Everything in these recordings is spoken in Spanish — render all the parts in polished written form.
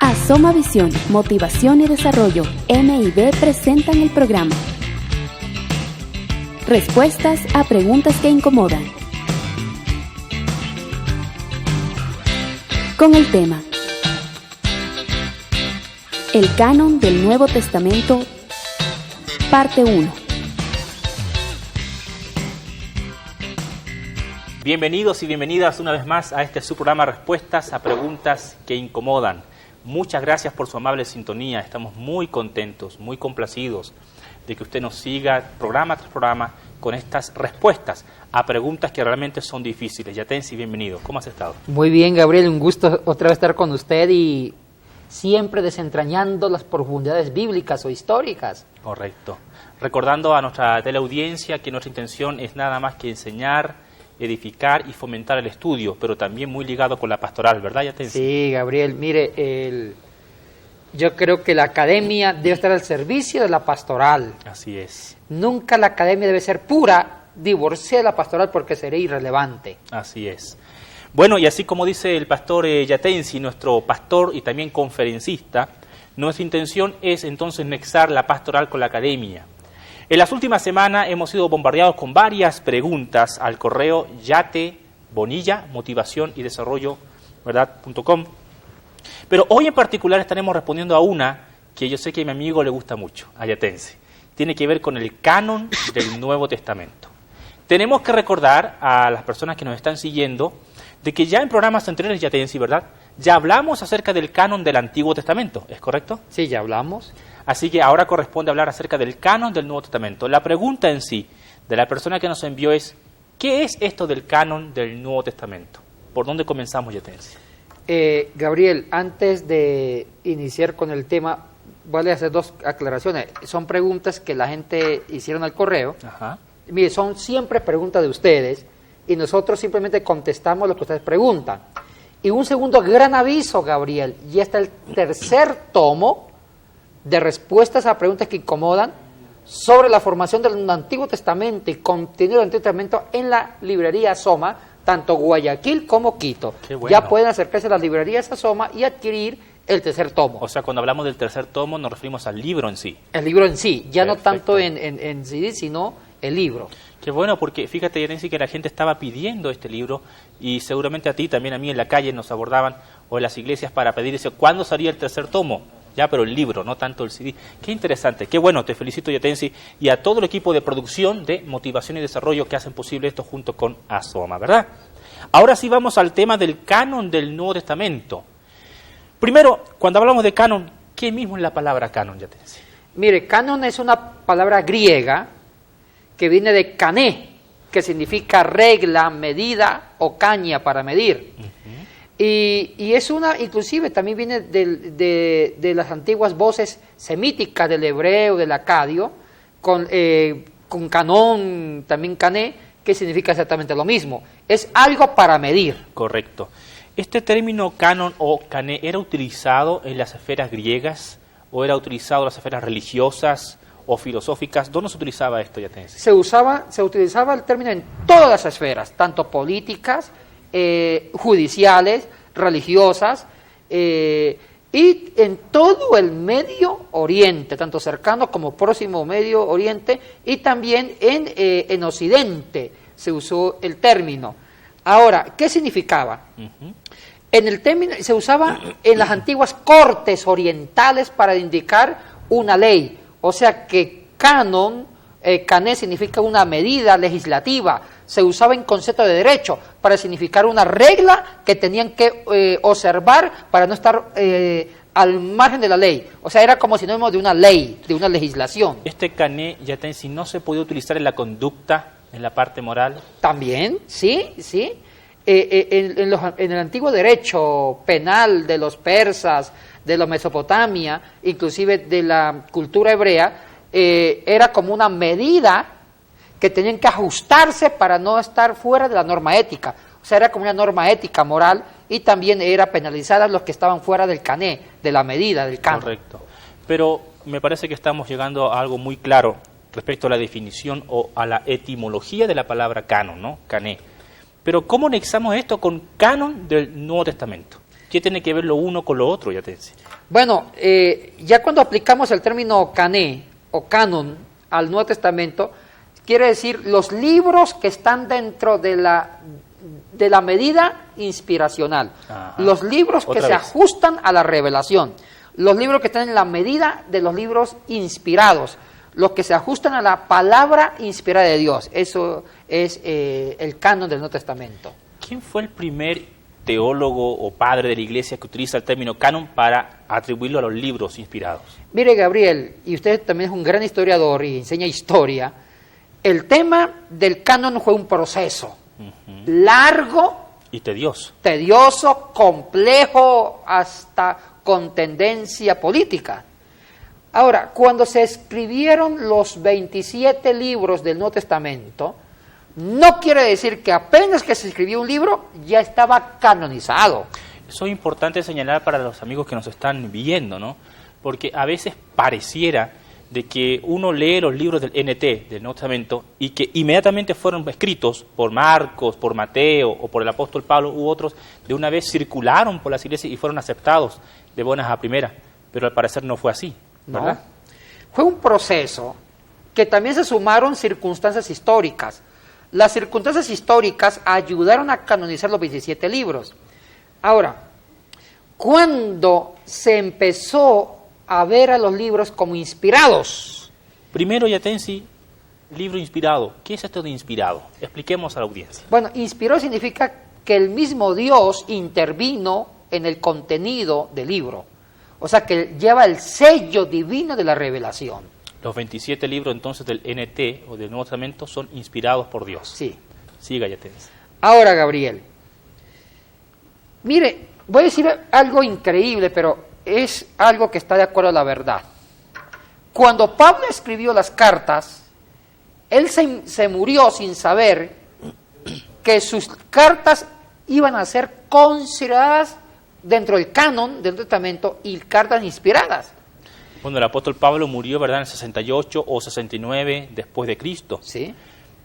Asoma Visión, Motivación y Desarrollo, MID presentan el programa Respuestas a preguntas que incomodan. Con el tema El canon del Nuevo Testamento, parte 1. Bienvenidos y bienvenidas una vez más a este su programa Respuestas a preguntas que incomodan. Muchas gracias por su amable sintonía. Estamos muy contentos, muy complacidos de que usted nos siga programa tras programa con estas respuestas a preguntas que realmente son difíciles. Yatensi, bienvenido. ¿Cómo has estado? Muy bien, Gabriel. Un gusto otra vez estar con usted y siempre desentrañando las profundidades bíblicas o históricas. Correcto. Recordando a nuestra teleaudiencia que nuestra intención es nada más que enseñar, edificar y fomentar el estudio, pero también muy ligado con la pastoral, ¿verdad, Yatensi? Sí, Gabriel, mire, yo creo que la academia debe estar al servicio de la pastoral. Así es. Nunca la academia debe ser pura, divorciada de la pastoral porque sería irrelevante. Así es. Bueno, y así como dice el pastor Yatensi, nuestro pastor y también conferencista, nuestra intención es entonces nexar la pastoral con la academia. En las últimas semanas hemos sido bombardeados con varias preguntas al correo yatebonilla, motivación y desarrollo, ¿verdad?, Pero hoy en particular estaremos respondiendo a una que yo sé que a mi amigo le gusta mucho, a Yatensi. Tiene que ver con el canon del Nuevo Testamento. Tenemos que recordar a las personas que nos están siguiendo de que ya en programas anteriores, Yatensi, ¿verdad?, ya hablamos acerca del canon del Antiguo Testamento, ¿es correcto? Sí, ya hablamos. Así que ahora corresponde hablar acerca del canon del Nuevo Testamento. La pregunta en sí de la persona que nos envió es, ¿qué es esto del canon del Nuevo Testamento? ¿Por dónde comenzamos, Yatensi? Gabriel, antes de iniciar con el tema, voy a hacer dos aclaraciones. Son preguntas que la gente hicieron al correo. Ajá. Mire, son siempre preguntas de ustedes y nosotros simplemente contestamos lo que ustedes preguntan. Y un segundo gran aviso, Gabriel, ya está el tercer tomo de respuestas a preguntas que incomodan sobre la formación del Antiguo Testamento y contenido del Antiguo Testamento en la librería Asoma, tanto Guayaquil como Quito. Qué bueno. Ya pueden acercarse a las librerías Asoma y adquirir el tercer tomo. O sea, cuando hablamos del tercer tomo nos referimos al libro en sí. El libro en sí, ya Perfecto. no tanto en CD, sino el libro. Qué bueno, porque fíjate, Yatensi, que la gente estaba pidiendo este libro y seguramente a ti, también a mí en la calle nos abordaban o en las iglesias para pedir ese, ¿cuándo salía el tercer tomo? Ya, pero el libro, no tanto el CD. Qué interesante, qué bueno, te felicito, Yatensi, y a todo el equipo de producción de Motivación y Desarrollo que hacen posible esto junto con Asoma, ¿verdad? Ahora sí vamos al tema del canon del Nuevo Testamento. Primero, cuando hablamos de canon, ¿qué mismo es la palabra canon, Yatensi? Mire, canon es una palabra griega que viene de cané, que significa regla, medida o caña para medir. Y es una, inclusive también viene de las antiguas voces semíticas del hebreo, del acadio, con canón, también cané, que significa exactamente lo mismo. Es algo para medir. Correcto. ¿Este término canon o cané era utilizado en las esferas griegas o era utilizado en las esferas religiosas o filosóficas? ¿Dónde se utilizaba esto, Yatensi? Se utilizaba el término en todas las esferas, tanto políticas, judiciales, religiosas, y en todo el Medio Oriente, tanto cercano como próximo Medio Oriente, y también en Occidente se usó el término. Ahora, ¿qué significaba? En el término se usaba en las antiguas cortes orientales para indicar una ley, o sea que canon, cané significa una medida legislativa, se usaba en concepto de derecho para significar una regla que tenían que observar para no estar al margen de la ley. O sea, era como sinónimo de una ley, de una legislación. Este cané, Yatensi, no se podía utilizar en la conducta, en la parte moral. También, sí. En el antiguo derecho penal de los persas, de la Mesopotamia, inclusive de la cultura hebrea, era como una medida que tenían que ajustarse para no estar fuera de la norma ética. O sea, era como una norma ética moral y también era penalizada los que estaban fuera del cané, de la medida, del canon. Correcto. Pero me parece que estamos llegando a algo muy claro respecto a la definición o a la etimología de la palabra canon, ¿no? Cané. Pero ¿cómo anexamos esto con canon del Nuevo Testamento? ¿Qué tiene que ver lo uno con lo otro, Yatensi? Bueno, ya cuando aplicamos el término cané o canon al Nuevo Testamento, quiere decir los libros que están dentro de la medida inspiracional, Ajá. los libros que Otra se vez. ajustan a la revelación, los libros que están en la medida de los libros inspirados, los que se ajustan a la palabra inspirada de Dios. Eso es el canon del Nuevo Testamento. ¿Quién fue el primer teólogo o padre de la Iglesia que utiliza el término canon para atribuirlo a los libros inspirados? Mire, Gabriel, y usted también es un gran historiador y enseña historia, el tema del canon fue un proceso largo, Y tedioso. tedioso, complejo, hasta con tendencia política. Ahora, cuando se escribieron los 27 libros del Nuevo Testamento, no quiere decir que apenas que se escribió un libro ya estaba canonizado. Eso es importante señalar para los amigos que nos están viendo, ¿no? Porque a veces pareciera de que uno lee los libros del NT, del Nuevo Testamento, y que inmediatamente fueron escritos por Marcos, por Mateo o por el apóstol Pablo u otros, de una vez circularon por las iglesias y fueron aceptados de buenas a primeras, pero al parecer no fue así, ¿verdad? ¿No? Fue un proceso que también se sumaron circunstancias históricas. Las circunstancias históricas ayudaron a canonizar los 27 libros. Ahora, cuando se empezó a ver a los libros como inspirados, Primero, Yatensi, libro inspirado. ¿Qué es esto de inspirado? Expliquemos a la audiencia. bueno, inspiró significa que el mismo Dios intervino en el contenido del libro. O sea, que lleva el sello divino de la revelación. Los 27 libros entonces del NT o del Nuevo Testamento son inspirados por Dios. Sí. Siga, Yatensi. Ahora, Gabriel, mire, voy a decir algo increíble, pero es algo que está de acuerdo a la verdad. Cuando Pablo escribió las cartas, él se murió sin saber que sus cartas iban a ser consideradas dentro del canon del Testamento y cartas inspiradas. Bueno, el apóstol Pablo murió, ¿verdad?, en el 68 o 69 después de Cristo. ¿Sí?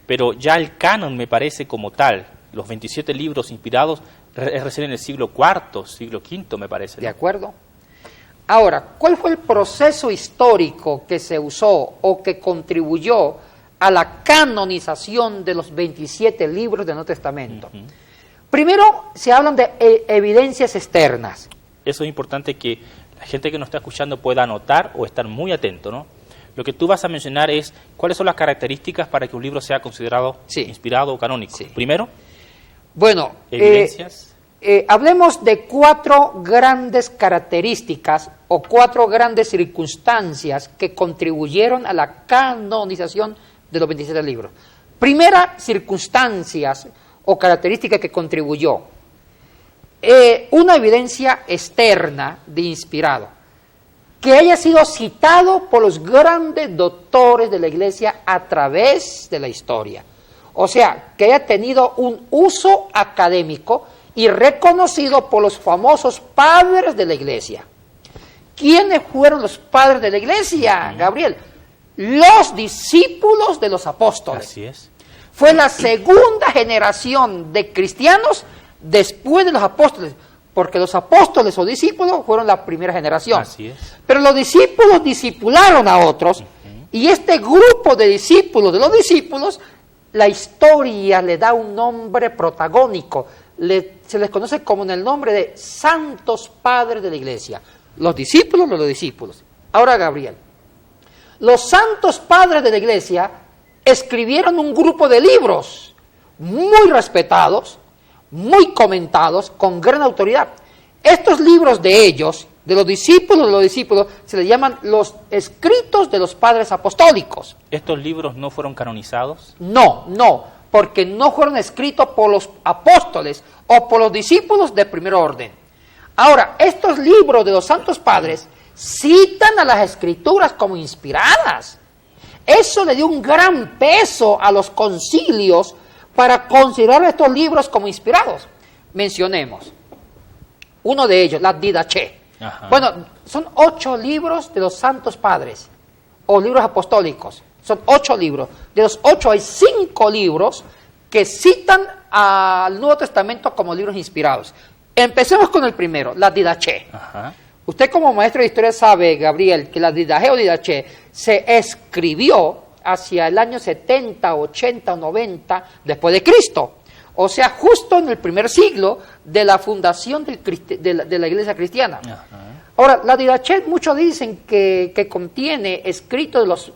Pero ya el canon me parece como tal, los 27 libros inspirados, es recién en el siglo IV, siglo V, me parece, ¿no? ¿De acuerdo? Ahora, ¿cuál fue el proceso histórico que se usó o que contribuyó a la canonización de los 27 libros del Nuevo Testamento? Primero, se hablan de evidencias externas. Eso es importante que la gente que nos está escuchando pueda anotar o estar muy atento, ¿no? Lo que tú vas a mencionar es cuáles son las características para que un libro sea considerado Sí. inspirado o canónico. Sí. Primero, Bueno, evidencias. hablemos de 4 grandes características o 4 grandes circunstancias que contribuyeron a la canonización de los 27 libros. Primera circunstancias o característica que contribuyó, una evidencia externa de inspirado, que haya sido citado por los grandes doctores de la Iglesia a través de la historia. O sea, que haya tenido un uso académico y reconocido por los famosos padres de la Iglesia. ¿Quiénes fueron los padres de la Iglesia, Gabriel? Los discípulos de los apóstoles. Así es. Fue la segunda generación de cristianos después de los apóstoles, porque los apóstoles o discípulos fueron la primera generación. Así es. Pero los discípulos discipularon a otros, y este grupo de discípulos de los discípulos, la historia le da un nombre protagónico, se les conoce como en el nombre de santos padres de la Iglesia. Los discípulos de los discípulos. Ahora, Gabriel, los santos padres de la Iglesia escribieron un grupo de libros muy respetados, muy comentados, con gran autoridad. Estos libros de ellos, de los discípulos, se les llaman los escritos de los padres apostólicos. ¿Estos libros no fueron canonizados? No, porque no fueron escritos por los apóstoles o por los discípulos de primer orden. Ahora, estos libros de los santos padres citan a las escrituras como inspiradas. Eso le dio un gran peso a los concilios para considerar estos libros como inspirados. Mencionemos uno de ellos, la Didache. Ajá. Bueno, son 8 libros de los santos padres, o libros apostólicos. Son 8 libros. De los 8 hay 5 libros que citan al Nuevo Testamento como libros inspirados. Empecemos con el primero, la Didaché. Ajá. Usted como maestro de historia sabe, Gabriel, que la Didaché o Didaché se escribió hacia el año 70, 80 o 90 después de Cristo. O sea, justo en el primer siglo de la fundación de la iglesia cristiana. Ajá. Ahora, la Didaché, muchos dicen que contiene escritos de los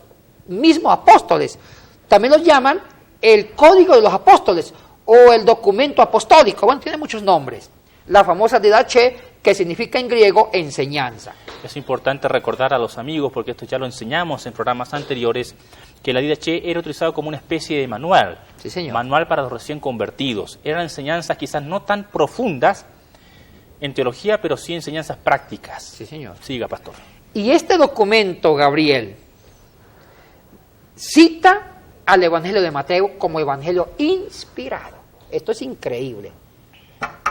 mismos apóstoles. También lo llaman el Código de los Apóstoles o el documento apostólico. Bueno, tiene muchos nombres. La famosa Didaché, que significa en griego enseñanza. Es importante recordar a los amigos, porque esto ya lo enseñamos en programas anteriores, que la Didaché era utilizado como una especie de manual. Sí, señor. Manual para los recién convertidos. Eran enseñanzas quizás no tan profundas en teología, pero sí enseñanzas prácticas. Sí, señor. Siga, pastor. Y este documento, Gabriel, cita al Evangelio de Mateo como evangelio inspirado. Esto es increíble.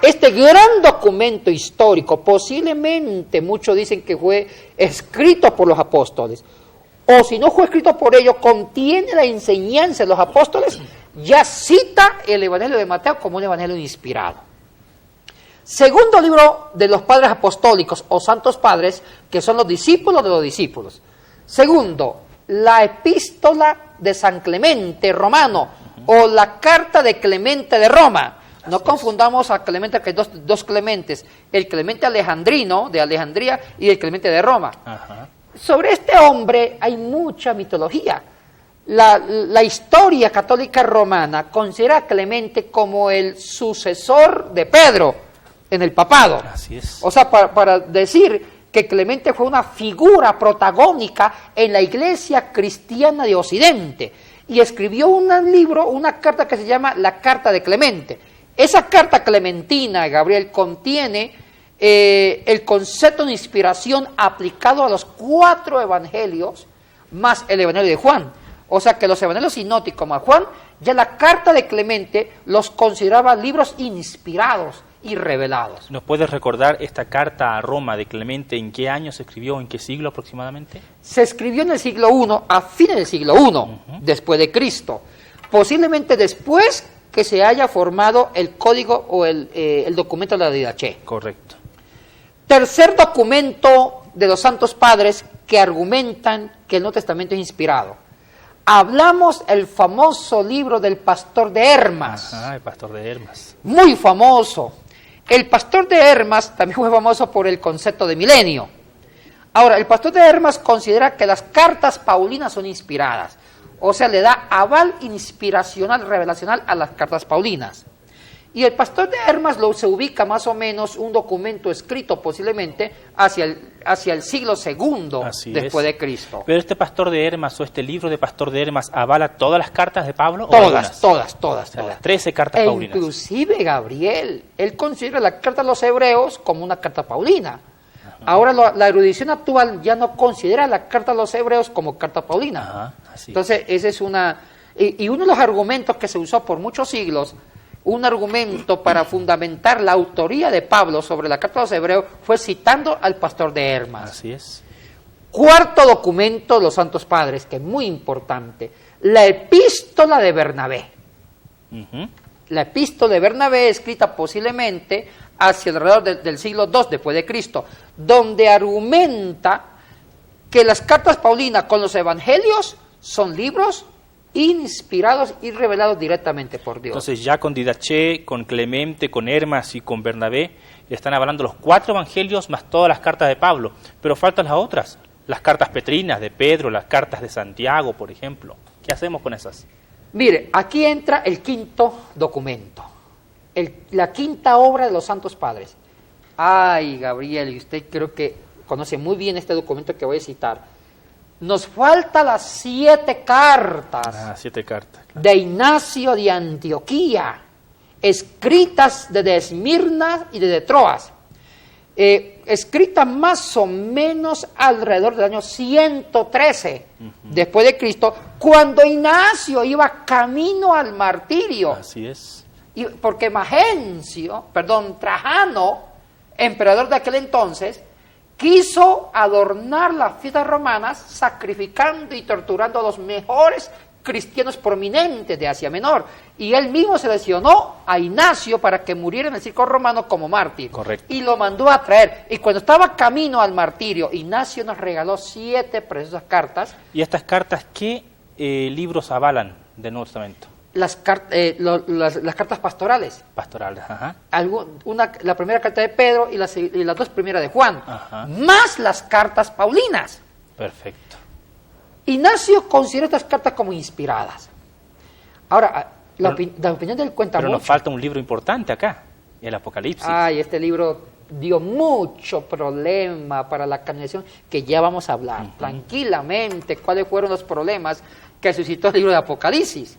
Este gran documento histórico, posiblemente muchos dicen que fue escrito por los apóstoles, o si no fue escrito por ellos, contiene la enseñanza de los apóstoles, ya cita el Evangelio de Mateo como un evangelio inspirado. Segundo libro de los padres apostólicos o santos padres, que son los discípulos de los discípulos. Segundo, la epístola de San Clemente romano o la carta de Clemente de Roma. No confundamos a Clemente, que hay dos Clementes, el Clemente alejandrino de Alejandría y el Clemente de Roma. Ajá. Sobre este hombre hay mucha mitología. La historia católica romana considera a Clemente como el sucesor de Pedro en el papado. Así es. O sea, para decir que Clemente fue una figura protagónica en la iglesia cristiana de Occidente y escribió un libro, una carta que se llama la Carta de Clemente. Esa carta clementina, Gabriel, contiene el concepto de inspiración aplicado a los 4 evangelios más el evangelio de Juan. O sea que los evangelios sinópticos más Juan, ya la carta de Clemente los consideraba libros inspirados y revelados. ¿Nos puedes recordar esta carta a Roma de Clemente, en qué año se escribió, en qué siglo aproximadamente? Se escribió en el siglo I, a fines del siglo I, después de Cristo. Posiblemente después que se haya formado el código o el documento de la Didaché. Correcto. Tercer documento de los santos padres que argumentan que el Nuevo Testamento es inspirado. Hablamos el famoso libro del pastor de Hermas. Ajá, el pastor de Hermas. Muy famoso. El pastor de Hermas también fue famoso por el concepto de milenio. Ahora, el pastor de Hermas considera que las cartas paulinas son inspiradas. O sea, le da aval inspiracional, revelacional a las cartas paulinas. Y el pastor de Hermas se ubica más o menos un documento escrito posiblemente hacia el siglo II después de Cristo. Pero este pastor de Hermas o este libro de pastor de Hermas avala todas las cartas de Pablo. Todas. O sea, las 13 cartas paulinas. Inclusive Gabriel, él considera la carta a los hebreos como una carta paulina. Ahora la erudición actual ya no considera la carta a los hebreos como carta paulina. Ajá, así. Entonces, ese es y uno de los argumentos que se usó por muchos siglos, un argumento para fundamentar la autoría de Pablo sobre la carta a los hebreos, fue citando al pastor de Hermas. Así es. Cuarto documento de los santos padres, que es muy importante, la epístola de Bernabé. La epístola de Bernabé, escrita posiblemente hacia alrededor del siglo II después de Cristo, donde argumenta que las cartas paulinas con los evangelios son libros inspirados y revelados directamente por Dios. Entonces ya con Didaché, con Clemente, con Hermas y con Bernabé están hablando los 4 evangelios más todas las cartas de Pablo, pero faltan las otras, las cartas petrinas de Pedro, las cartas de Santiago, por ejemplo. ¿Qué hacemos con esas? Mire, aquí entra el quinto documento, la quinta obra de los santos padres. Ay, Gabriel, y usted creo que conoce muy bien este documento que voy a citar. Nos faltan las 7 cartas, 7 cartas, claro, de Ignacio de Antioquía, escritas desde Esmirna y desde Troas, escritas más o menos alrededor del año 113 después de Cristo, cuando Ignacio iba camino al martirio. Así es. Y porque Trajano, emperador de aquel entonces, quiso adornar las fiestas romanas sacrificando y torturando a los mejores cristianos prominentes de Asia Menor. Y él mismo seleccionó a Ignacio para que muriera en el circo romano como mártir. Correcto. Y lo mandó a traer. Y cuando estaba camino al martirio, Ignacio nos regaló 7 preciosas cartas. ¿Y estas cartas qué libros avalan del Nuevo Testamento? Las cartas pastorales. Pastorales, ajá. La primera carta de Pedro y las 2 primeras de Juan. Ajá. Más las cartas paulinas. Perfecto. Ignacio consideró estas cartas como inspiradas. Ahora, la opinión de él cuenta Pero mucho. nos falta un libro importante acá, el Apocalipsis. Ay, este libro dio mucho problema para la canonización, que ya vamos a hablar tranquilamente cuáles fueron los problemas que suscitó el libro de Apocalipsis.